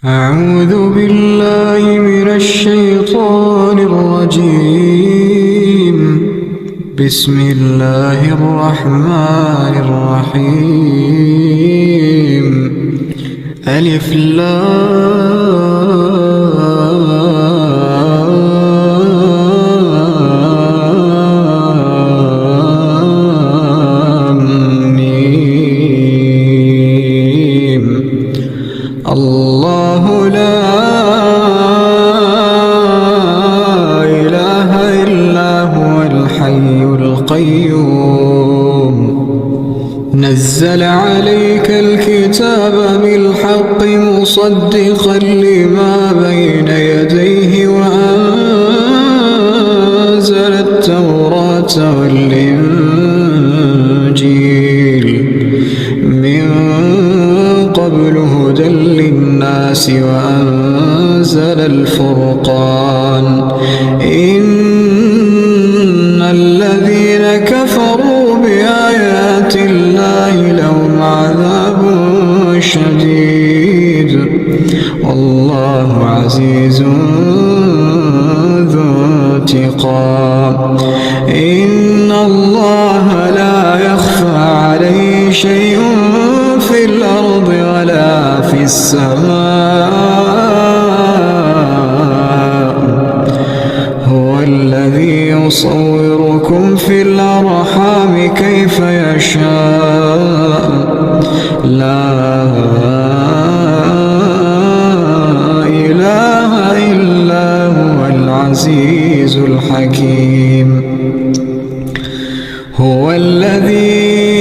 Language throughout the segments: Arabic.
أعوذ بالله من الشيطان الرجيم. بسم الله الرحمن الرحيم. ألف لام ميم. الله لا إله إلا هو الحي القيوم. نزل عليك الكتاب بالحق مصدقا لما بين يديه وأنزل التوراة والإنجيل من قبل هدى للناس وأنزل الفرقان. إن الذين كفروا بآيات الله لهم عذاب شديد والله عزيز ذو انتقام. إن الله لا يخفى عليه شيء في الأرض ولا في السماء. هو الذي يصوركم في الأرحام كيف يشاء. لا إله إلا هو العزيز الحكيم. هو الذي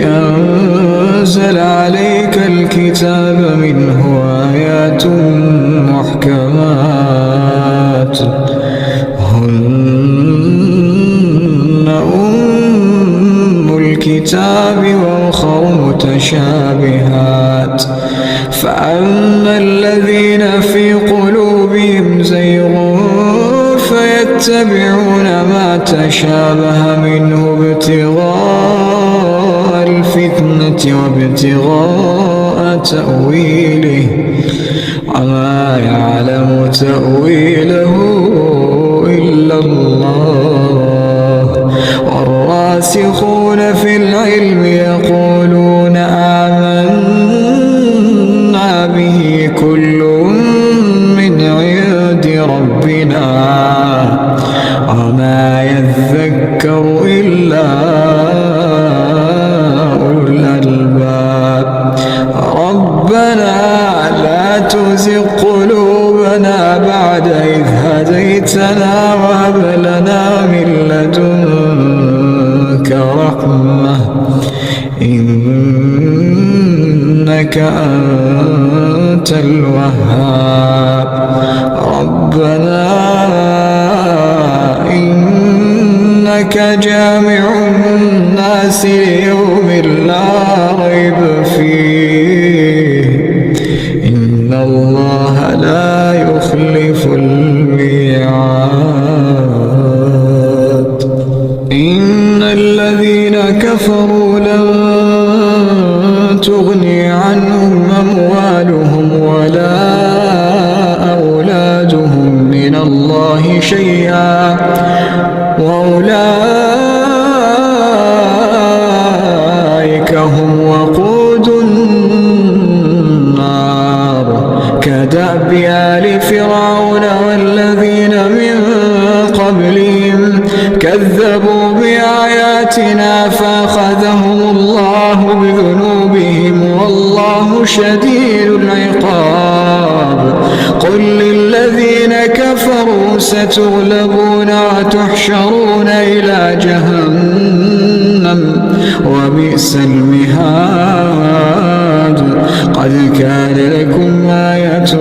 أنزل عليك الكتاب منه آيات محكمات هن أم الكتاب وأخر متشابهات. فأما الذين في قلوبهم زيغ فيتبعون ما تشابه منه ابتغاء الفتنة وابتغاء تأويله وما يعلم تأويله إلا الله. والراسخون في العلم يقولون آمنا به كل من عند ربنا وما يذكر إلا أولو الألباب. ربنا لا تزغ قلوبنا بعد إذ هديتنا وهب لنا من لدنك رحمة إنك أنت الوهاب. ربنا إنك جامع الناس ليوم لا ريب فيه إن الله لا يخلف الميعاد. إن الذين كفروا لن تغني عنهم أموالهم ولا أولادهم من الله شيئا وأولئك هم وقود النار. كدأب آل فرعون والذين من قبلهم كذبوا بآياتنا فأخذهم الله بذنوبهم والله شديد العقاب. قل للذين كفروا ستغلبون وتحشرون إلى جهنم وبئس المهاد. قد كان لكم آية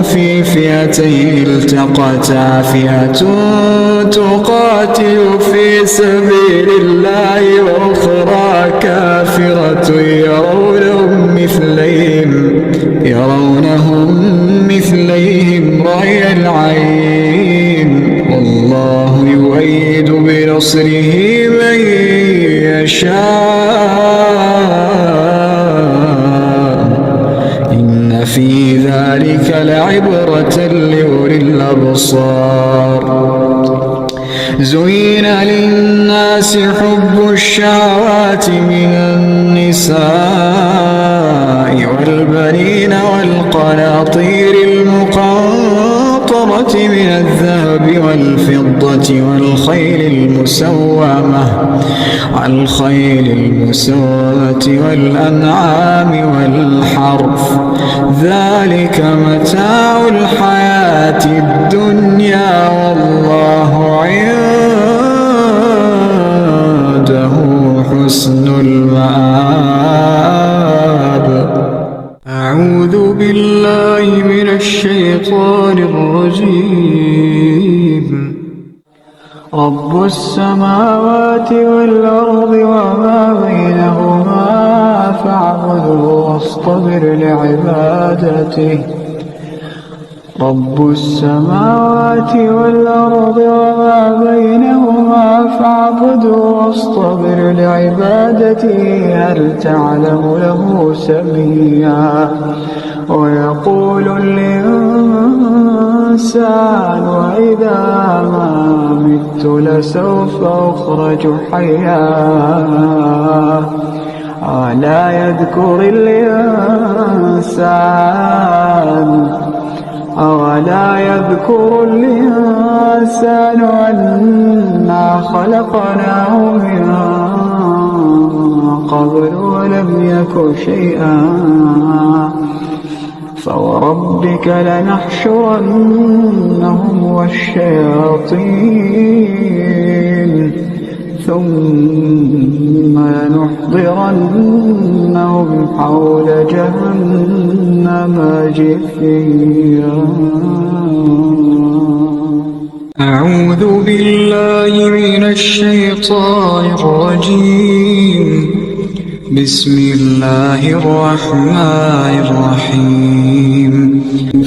في فئتين التقتا فئة تقاتل في سبيل الله وأخرى كافرة يرونهم مثليهم رأي العين والله يؤيد بنصره من يشاء إن إن في ذلك لعبرة لأولي الأبصار. زين للناس حب الشهوات من النساء والبنين والقناطير المقنطرة من الذهب والفضة والخيل المسومة والأنعام والحرث، ذلك متاع الحياة الدنيا والله عنده حسن المآب. أعوذ بالله من الشيطان الرجيم. رب السماوات والأرض وما بينهما فاعبده واصطبر لعبادته. رب السماوات والأرض وما بينهما فاعبده واصطبر لعبادته. هل تعلم له سميا؟ ويقول الإنسان وإذا ما مت لسوف أخرج حيا. ألا يذكر الإنسان أنا خلقناه من قبل ولم يك شيئا. فوربك لنحشرنهم والشياطين ثم لنحضرنهم حول جهنم جثيا. أعوذ بالله من الشيطان الرجيم. بسم الله الرحمن الرحيم.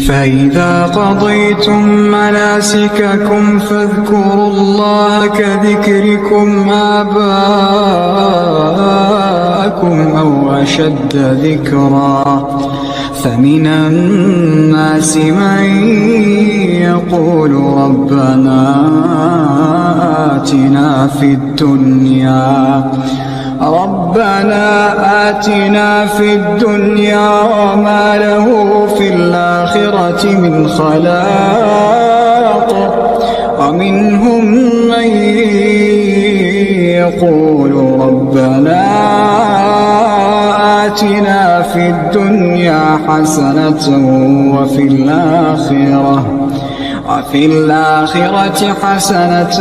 فإذا قضيتم مناسككم فاذكروا الله كذكركم آباءكم أو أشد ذكرا. فمن الناس من يقول ربنا آتنا في الدنيا وما له في الآخرة من خلاق. ومنهم من يقول ربنا آتنا في الدنيا حسنة وفي الآخرة حسنة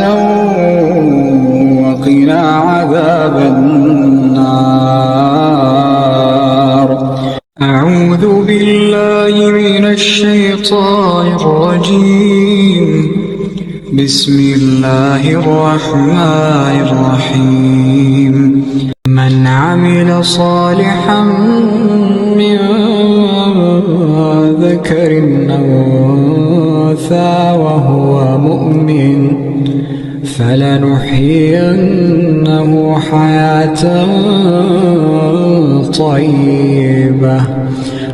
وقنا عذاب النار. أعوذ بالله من الشيطان الرجيم. بسم الله الرحمن الرحيم. من عمل صالحا من ذكر أو أنثى وهو مؤمن فلنحيينه حياة طيبة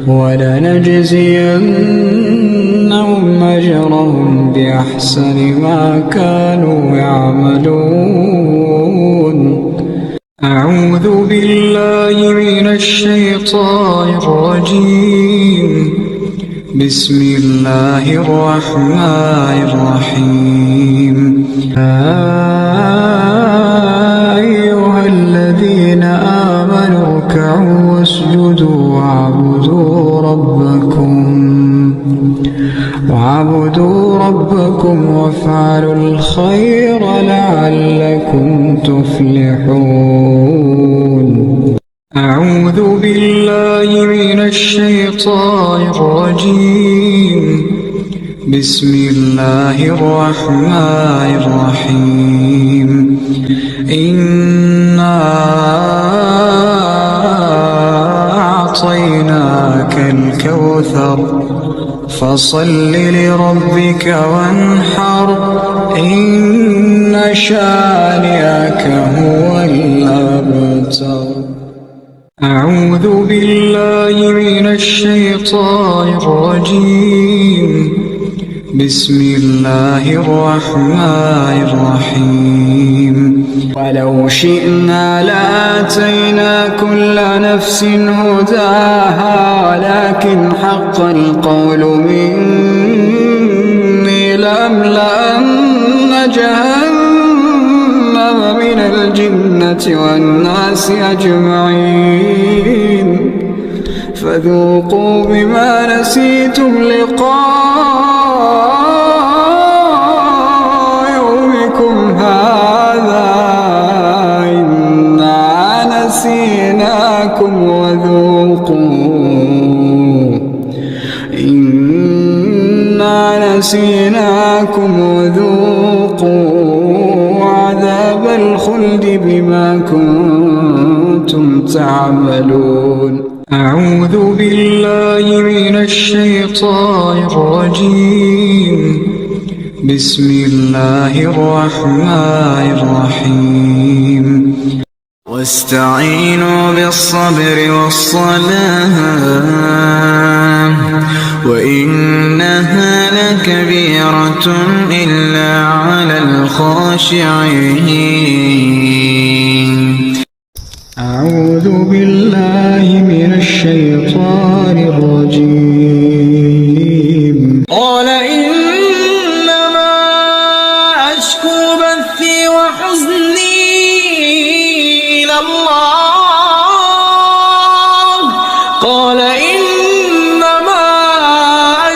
ولنجزينهم أجرهم بأحسن ما كانوا يعملون. أعوذ بالله من الشيطان الرجيم. بسم الله الرحمن الرحيم. أيها الذين آمنوا اركعوا واسجدوا واعبدوا ربكم وافعلوا الخير لعلكم تفلحون. أعوذ بالله من الشيطان الرجيم. بسم الله الرحمن الرحيم. إنا أعطيناك الكوثر فصل لربك وانحر إن شانئك هو الأبتر. أعوذ بالله من الشيطان الرجيم. بسم الله الرحمن الرحيم. ولو شئنا لآتينا كل نفس هداها ولكن حق القول مني لأملأن جهنم من الجنة والناس أجمعين فذوقوا بما نسيتم لقاء يومكم هذا إنا نسيناكم وذوقوا عذاب الخلد بما كنتم تعملون. أعوذ بالله من الشيطان الرجيم. بسم الله الرحمن الرحيم. واستعينوا بالصبر والصلاة وإنها لكبيرة إلا على الخاشعين. أعوذ بالله من الشيطان الرجيم. قال إنما أشكو بثي وحزني إلى الله. قال إنما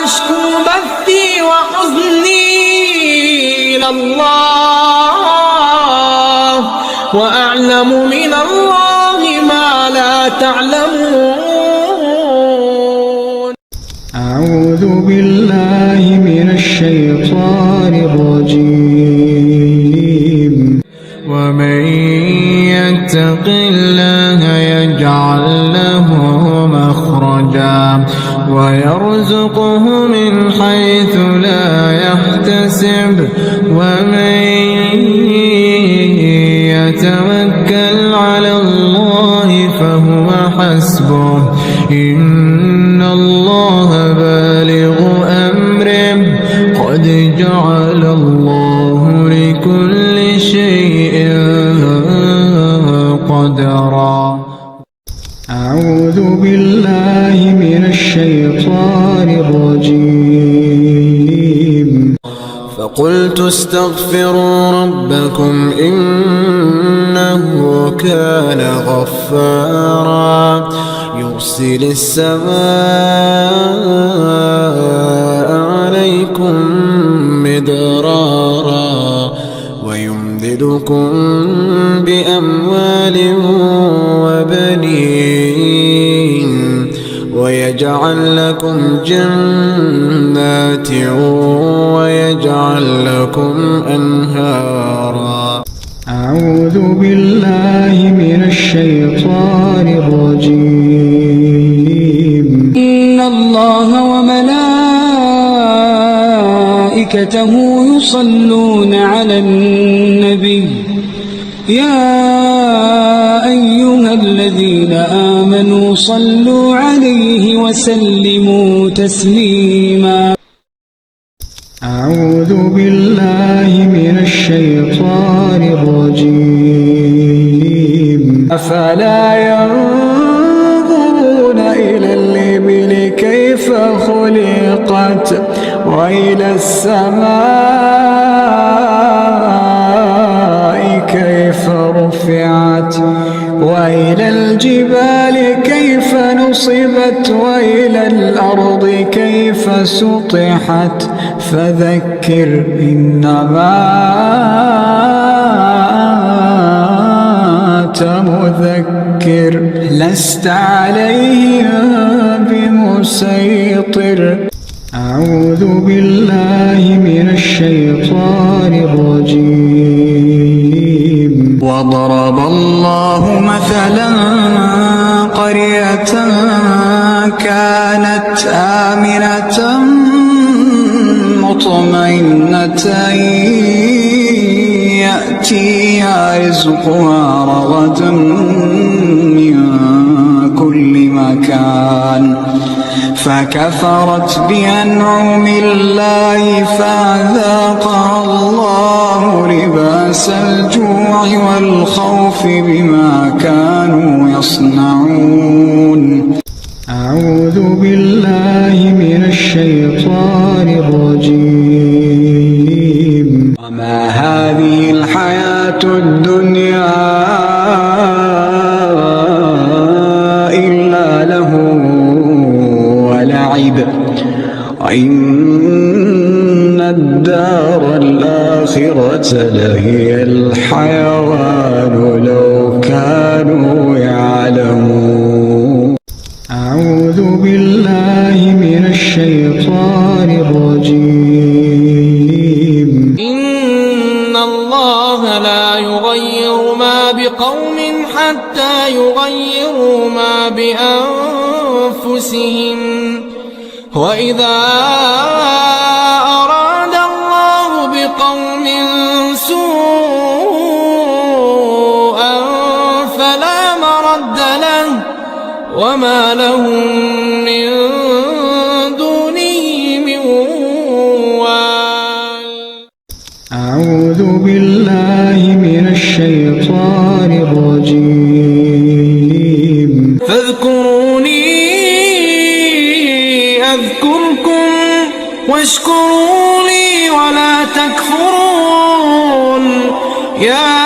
أشكو بثي وحزني إلى الله وأعلم من الله ما لا تعلمون. أعوذ بالله من الشيطان الرجيم. ومن يتق الله يجعل له مخرجا ويرزقه من حيث لا يحتسب ومن يتوكل على الله فهو حسبه إن الله بالغ أمره قد جعل الله لكل شيء قدرا. أعوذ بالله من الشيطان الرجيم. فقلت استغفروا ربكم إنه كان غفارا يرسل السماء عليكم مدرارا ويمددكم بأموال وبنين ويجعل لكم جنات ويجعل لكم أنهارا. أعوذ بالله من الشيطان الرجيم. إن الله وملائكته يصلون على النبي يا أيها الذين آمنوا صلوا عليه وسلموا تسليما. أعوذ بالله من الشيطان الرجيم. أفلا ينظرون إلى الإبل كيف خلقت وإلى السماء كيف رفعت وإلى الجبال كيف نصبت وإلى الأرض كيف سطحت فذكر إنما أنت مذكر لست عليهم بمسيطر. أعوذ بالله من الشيطان الرجيم. وضرب الله مثلا قرية كانت آمنة مطمئنة يأتيها رزقها رغدا من مكان فكفرت بأنعم الله فأذاقها الله لباس الجوع والخوف بما كانوا يصنعون. أعوذ بالله من الشيطان الرجيم. وما هذه الحياة الدنيا إلا له ولعب وإن الدار الآخرة لهي الحيوان لو كانوا يعلمون. أعوذ بالله من الشيطان الرجيم. إن الله لا يغير ما بقوم حتى يغيروا ما بأنفسهم وإذا أراد الله بقوم سوءا فلا مرد له وما لهم من دونه من وال. أعوذ بالله من الشيطان الرجيم. فاذكروني أذكركم واشكروا لي ولا تكفرون. يا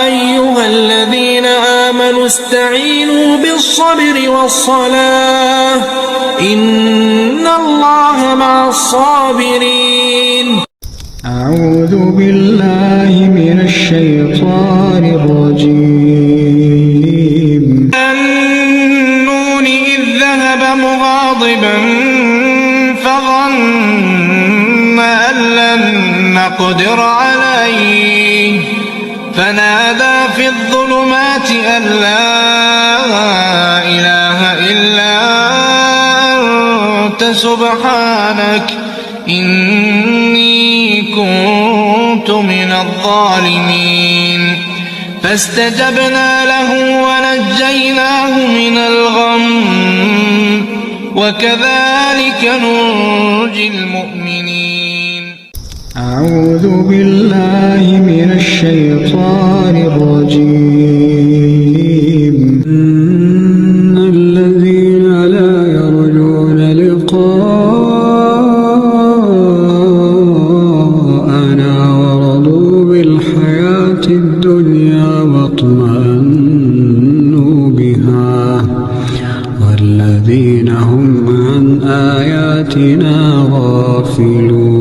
أيها الذين آمنوا استعينوا بالصبر والصلاة إن الله مع الصابرين. أعوذ بالله من الشيطان الرجيم. النون إذ ذهب مغاضبا فظن أن لن نقدر عليه فنادى في الظلمات أن لا إله إلا أنت سبحانك إني كنت من الظالمين. فاستجبنا له ونجيناه من الغم وكذلك ننجي المؤمنين. أعوذ بالله من الشيطان الرجيم. إن الذين لا يرجون لقاءنا ورضوا بالحياة الدنيا واطمأنوا بها والذين هم عن آياتنا غافلون.